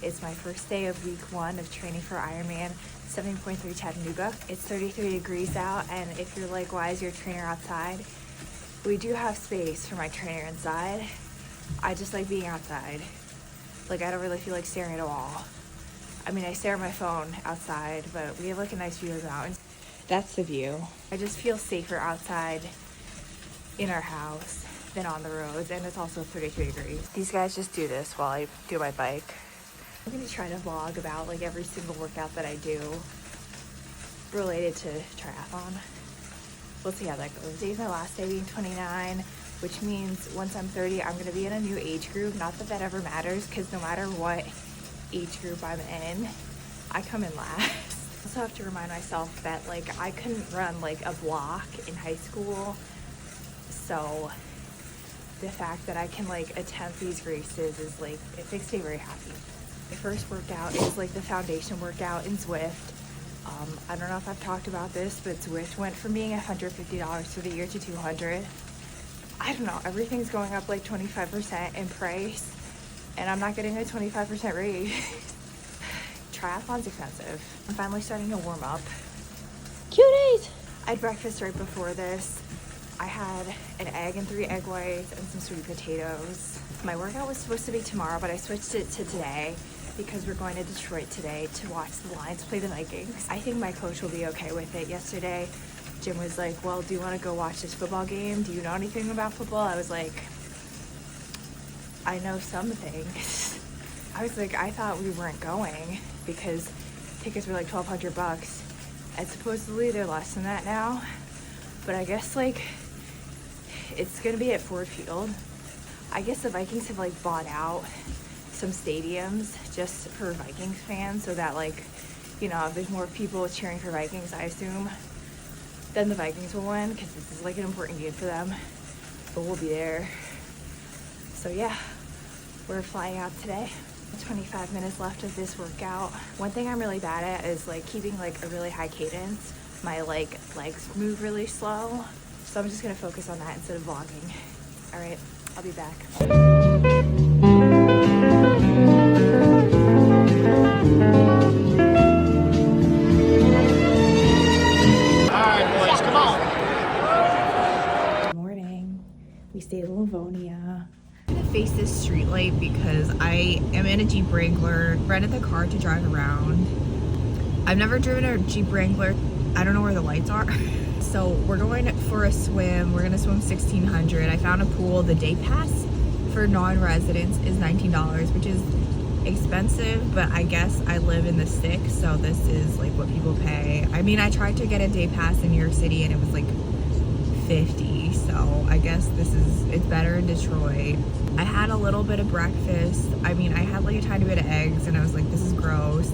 It's my first day of week 1 of training for Ironman 70.3 Chattanooga. It's 33 degrees out, and if you're like, why is your trainer outside? We do have space for my trainer inside. I just like being outside. Like, I don't really feel like staring at a wall. I mean, I stare at my phone outside, but we have like a nice view of the mountains. That's the view. I just feel safer outside in our house than on the roads, and it's also 33 degrees. These guys just do this while I do my bike. I'm gonna try to vlog about like every single workout that I do related to triathlon. We'll see how that goes. Today's my last day being 29, which means once I'm 30, I'm gonna be in a new age group. Not that that ever matters, because no matter what age group I'm in, I come in last. I also have to remind myself that like I couldn't run like a block in high school, so the fact that I can like attempt these races is like, it makes me very happy. My first workout is like the foundation workout in Zwift. I don't know if I've talked about this, but Zwift went from being $150 for the year to $200. I don't know, everything's going up like 25% in price, and I'm not getting a 25% raise. Triathlon's expensive. I'm finally starting to warm up. Cuties! I had breakfast right before this. I had an egg and 3 egg whites and some sweet potatoes. My workout was supposed to be tomorrow, but I switched it to today because we're going to Detroit today to watch the Lions play the Vikings. I think my coach will be okay with it. Yesterday, Jim was like, well, do you want to go watch this football game? Do you know anything about football? I was like, I know some things. I was like, I thought we weren't going because tickets were like $1,200, and supposedly they're less than that now. But I guess like it's gonna be at Ford Field. I guess the Vikings have like bought out some stadiums just for Vikings fans, so that like, you know, if there's more people cheering for Vikings, I assume, then the Vikings will win, because this is like an important game for them. But we'll be there. So yeah, we're flying out today. 25 minutes left of this workout. One thing I'm really bad at is like keeping like a really high cadence. My like legs move really slow, so I'm just gonna focus on that instead of vlogging. All right, I'll be back. Good morning. We stayed in Livonia. I'm gonna face this street light because I am in a Jeep Wrangler. Rented the car to drive around. I've never driven a Jeep Wrangler. I don't know where the lights are. So we're going for a swim. We're gonna swim 1,600. I found a pool. The day pass for non-residents is $19, which is expensive, but I guess I live in the sticks, so this is like what people pay. I mean, I tried to get a day pass in New York City and it was like $50, so I guess it's better in Detroit. I had a little bit of breakfast. I mean, I had like a tiny bit of eggs and I was like, this is gross.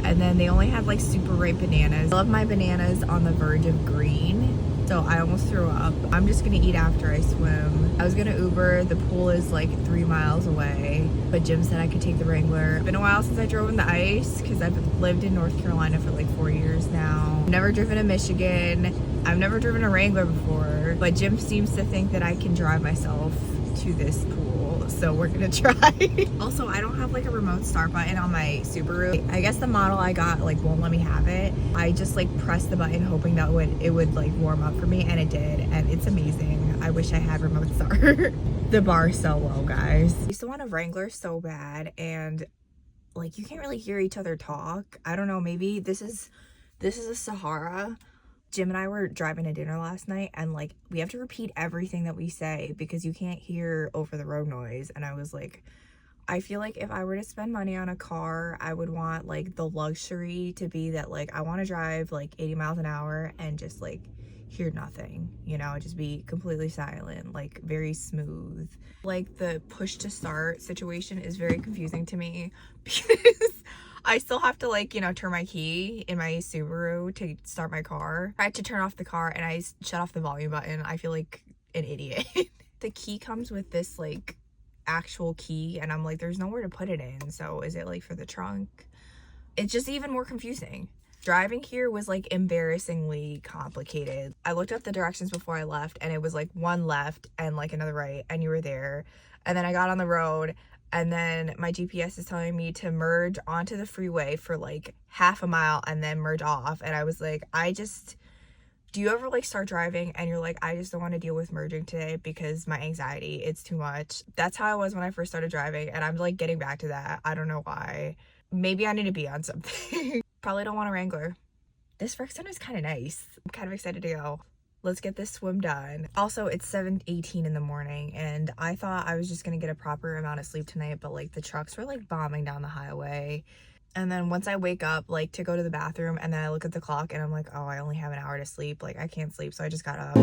And then they only had like super ripe bananas. I love my bananas on the verge of green, so I almost threw up. I'm just gonna eat after I swim. I was gonna Uber. The pool is like 3 miles away, but Jim said I could take the Wrangler. It's been a while since I drove in the ice because I've lived in North Carolina for like 4 years now. I've never driven in Michigan. I've never driven a Wrangler before, but Jim seems to think that I can drive myself to this pool, so we're gonna try. Also, I don't have like a remote start button on my Subaru. I guess the model I got like won't let me have it. I just like pressed the button hoping that it would like warm up for me, and it did, and it's amazing. I wish I had remote start. The bar's so low, guys. I used to want a Wrangler so bad, and like you can't really hear each other talk. I don't know, maybe this is a Sahara. Jim and I were driving to dinner last night, and like we have to repeat everything that we say because you can't hear over the road noise. And I was like, I feel like if I were to spend money on a car, I would want like the luxury to be that like I want to drive like 80 miles an hour and just like hear nothing, you know, just be completely silent, like very smooth. Like the push to start situation is very confusing to me because I still have to like, you know, turn my key in my Subaru to start my car. I had to turn off the car and I shut off the volume button. I feel like an idiot. The key comes with this like actual key, and I'm like, there's nowhere to put it in. So is it like for the trunk? It's just even more confusing. Driving here was like embarrassingly complicated. I looked up the directions before I left and it was like one left and like another right and you were there. And then I got on the road and then my GPS is telling me to merge onto the freeway for like half a mile and then merge off. And I was like, do you ever like start driving and you're like, I just don't want to deal with merging today because my anxiety, it's too much. That's how I was when I first started driving, and I'm like getting back to that. I don't know why. Maybe I need to be on something. Probably don't want a Wrangler. This rec center is kind of nice. I'm kind of excited to go. Let's get this swim done. Also, it's 7:18 in the morning, and I thought I was just gonna get a proper amount of sleep tonight, but like the trucks were like bombing down the highway. And then once I wake up like to go to the bathroom, and then I look at the clock and I'm like, oh, I only have an hour to sleep. Like I can't sleep, so I just got up. They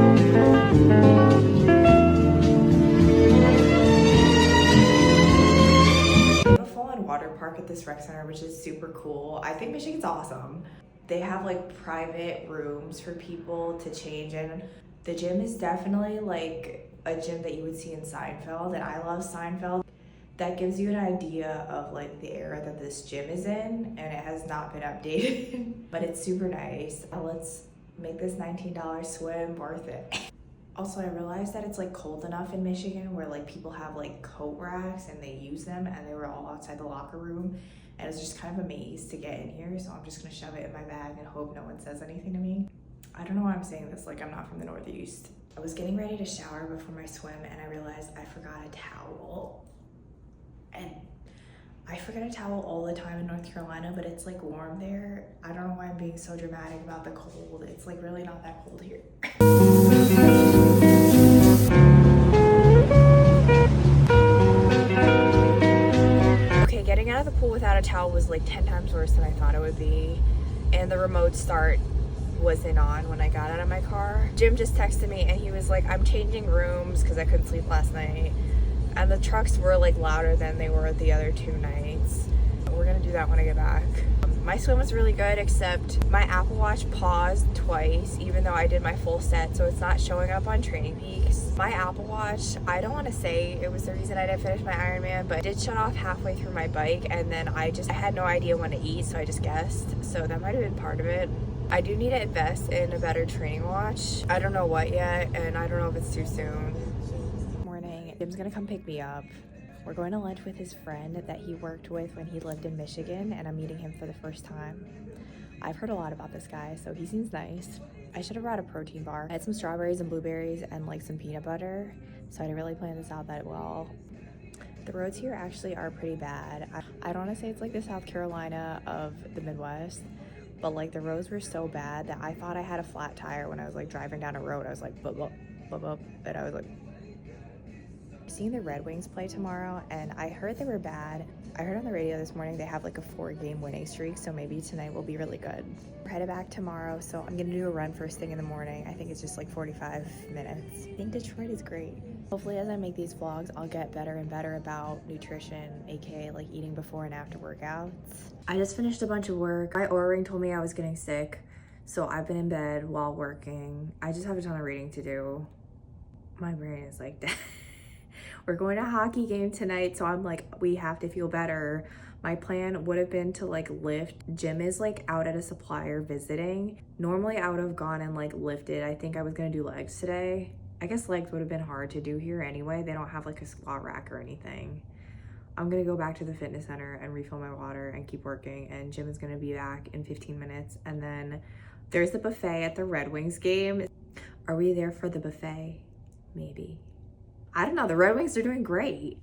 have a full-on water park at this rec center, which is super cool. I think Michigan's awesome. They have like private rooms for people to change in. The gym is definitely like a gym that you would see in Seinfeld, and I love Seinfeld. That gives you an idea of like the era that this gym is in, and it has not been updated. But it's super nice. Let's make this $19 swim worth it. Also, I realized that it's like cold enough in Michigan where like people have like coat racks and they use them, and they were all outside the locker room, and it's just kind of a maze to get in here. So I'm just gonna shove it in my bag and hope no one says anything to me. I don't know why I'm saying this like I'm not from the Northeast. I was getting ready to shower before my swim, and I realized I forgot a towel. And I forget a towel all the time in North Carolina, but it's like warm there. I don't know why I'm being so dramatic about the cold. It's like really not that cold here. Okay, getting out of the pool without a towel was like 10 times worse than I thought it would be. And the remote start wasn't on when I got out of my car. Jim just texted me and he was like, I'm changing rooms because I couldn't sleep last night. And the trucks were like louder than they were the other 2 nights. We're gonna do that when I get back. My swim was really good, except my Apple Watch paused twice, even though I did my full set, so it's not showing up on Training Peaks. My Apple Watch, I don't want to say it was the reason I didn't finish my Ironman, but it did shut off halfway through my bike, and then I had no idea when to eat, so I just guessed. So that might have been part of it. I do need to invest in a better training watch. I don't know what yet, and I don't know if it's too soon. Jim's gonna come pick me up. We're going to lunch with his friend that he worked with when he lived in Michigan, and I'm meeting him for the first time. I've heard a lot about this guy, so he seems nice. I should have brought a protein bar. I had some strawberries and blueberries and like some peanut butter, so I didn't really plan this out that well. The roads here actually are pretty bad. I don't want to say it's like the South Carolina of the Midwest, but like the roads were so bad that I thought I had a flat tire when I was like driving down a road. I was like, bup, bup, bup, bup, and I was like, seeing the Red Wings play tomorrow, and I heard they were bad. I heard on the radio this morning they have like a 4-game winning streak, so maybe tonight will be really good. We're headed back tomorrow, so I'm gonna do a run first thing in the morning. I think it's just like 45 minutes. I think Detroit is great. Hopefully as I make these vlogs, I'll get better and better about nutrition, aka like eating before and after workouts. I just finished a bunch of work. My Oura ring told me I was getting sick, so I've been in bed while working. I just have a ton of reading to do. My brain is like that. We're going to a hockey game tonight, so I'm like, we have to feel better. My plan would have been to like lift. Jim is like out at a supplier visiting. Normally I would have gone and like lifted. I think I was gonna do legs today. I guess legs would have been hard to do here anyway. They don't have like a squat rack or anything. I'm gonna go back to the fitness center and refill my water and keep working, and Jim is gonna be back in 15 minutes. And then there's the buffet at the Red Wings game. Are we there for the buffet? Maybe. I don't know, the Red Wings are doing great.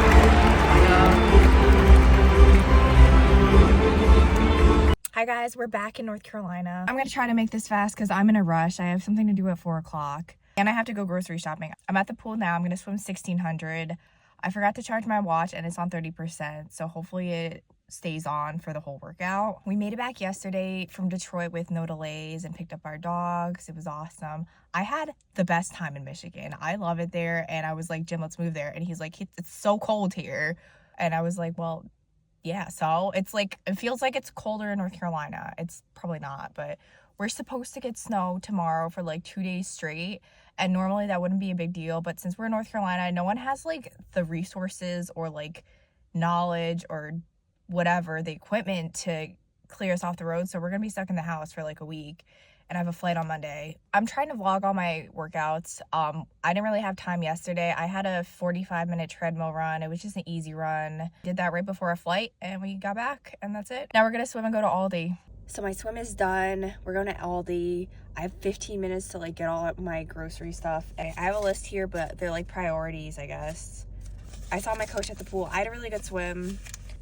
Hi guys, we're back in North Carolina. I'm gonna try to make this fast because I'm in a rush. I have something to do at 4 o'clock and I have to go grocery shopping. I'm at the pool now. I'm gonna swim 1600. I forgot to charge my watch and it's on 30%, so hopefully it stays on for the whole workout. We made it back yesterday from Detroit with no delays and picked up our dogs. It was awesome. I had the best time in Michigan. I love it there, and I was like, Jim, let's move there. And he's like, it's so cold here. And I was like, well, yeah, so it's like, it feels like it's colder in North Carolina. It's probably not, but we're supposed to get snow tomorrow for like 2 days straight, and normally that wouldn't be a big deal, but since we're in North Carolina, no one has like the resources or like knowledge or whatever, the equipment to clear us off the road, so we're gonna be stuck in the house for like a week. and I have a flight on Monday. I'm trying to vlog all my workouts. I didn't really have time yesterday. I had a 45-minute treadmill run. It was just an easy run. Did that right before a flight and we got back, and that's it. Now we're gonna swim and go to Aldi. So my swim is done. We're going to Aldi. I have 15 minutes to like get all of my grocery stuff. I have a list here, but they're like priorities, I guess. I saw my coach at the pool. I had a really good swim.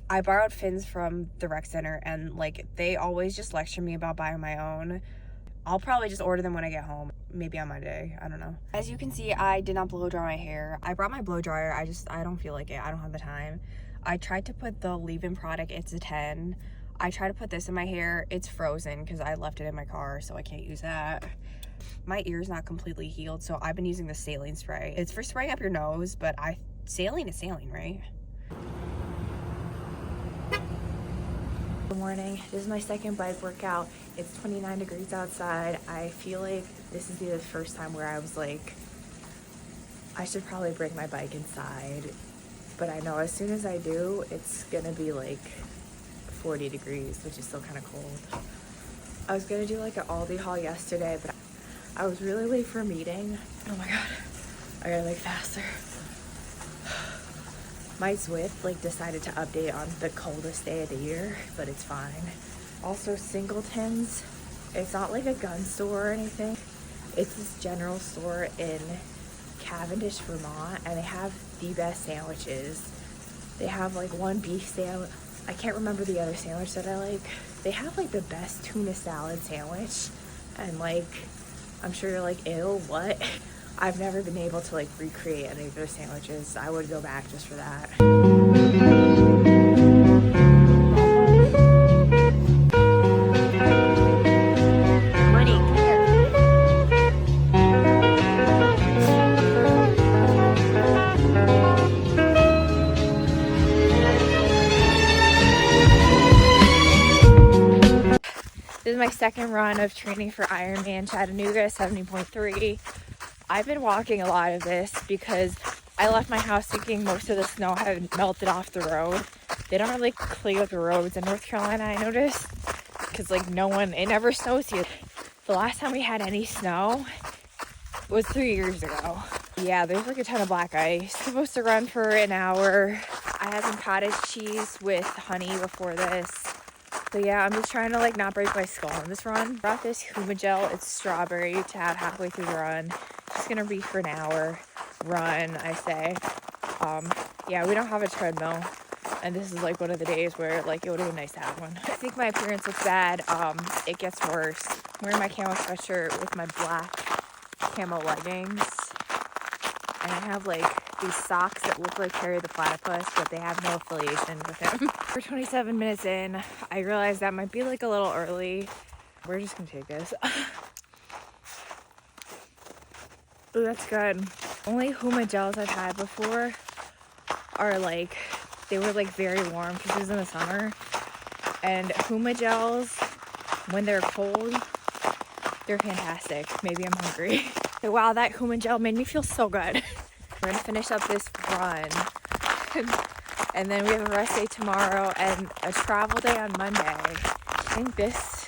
I borrowed fins from the rec center, and like they always just lecture me about buying my own. I'll probably just order them when I get home, maybe on Monday. I don't know. As you can see, I did not blow dry my hair. I brought my blow dryer. I don't feel like it. I don't have the time. I tried to put the leave-in product. It's a 10. I tried to put this in my hair. It's frozen because I left it in my car, so I can't use that. My ear's not completely healed, so I've been using the saline spray. It's for spraying up your nose, but saline is saline, right? Good morning. This is my second bike workout. It's 29 degrees outside. I feel like this is the first time where I was like, I should probably bring my bike inside. But I know as soon as I do, it's gonna be like 40 degrees, which is still kind of cold. I was gonna do like an Aldi haul yesterday, but I was really late for a meeting. Oh my god, I gotta make faster. My Zwift like decided to update on the coldest day of the year, but it's fine. Also, Singleton's, it's not like a gun store or anything. It's this general store in Cavendish, Vermont, and they have the best sandwiches. They have like one beef sandwich. I can't remember the other sandwich that I like. They have like the best tuna salad sandwich, and like, I'm sure you're like, ew, what? I've never been able to like recreate any of their sandwiches. I would go back just for that. This is my second run of training for IRONMAN Chattanooga 70.3. I've been walking a lot of this because I left my house thinking most of the snow had melted off the road. They don't really clear the roads in North Carolina, I noticed, because like it never snows here. The last time we had any snow was 3 years ago. Yeah, there's like a ton of black ice. Supposed to run for an hour. I had some cottage cheese with honey before this. So yeah, I'm just trying to like not break my skull on this run. Brought this Humagel. It's strawberry to add halfway through the run. It's gonna be for an hour run, I say. Yeah, we don't have a treadmill, and this is like one of the days where like it would have been nice to have one. I think my appearance looks bad. It gets worse. I'm wearing my camo sweatshirt with my black camo leggings, and I have like these socks that look like Harry the Platypus, but they have no affiliation with him. We're 27 minutes in. I realized that might be like a little early. We're just gonna take this. Ooh, that's good. Only Humagels I've had before are like, they were like very warm because it was in the summer. And Humagels, when they're cold, they're fantastic. Maybe I'm hungry. Wow, that Humagel made me feel so good. We're gonna finish up this run. And then we have a rest day tomorrow and a travel day on Monday. I think this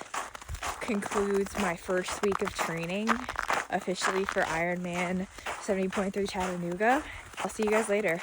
concludes my first week of training officially for IRONMAN 70.3 Chattanooga. I'll see you guys later.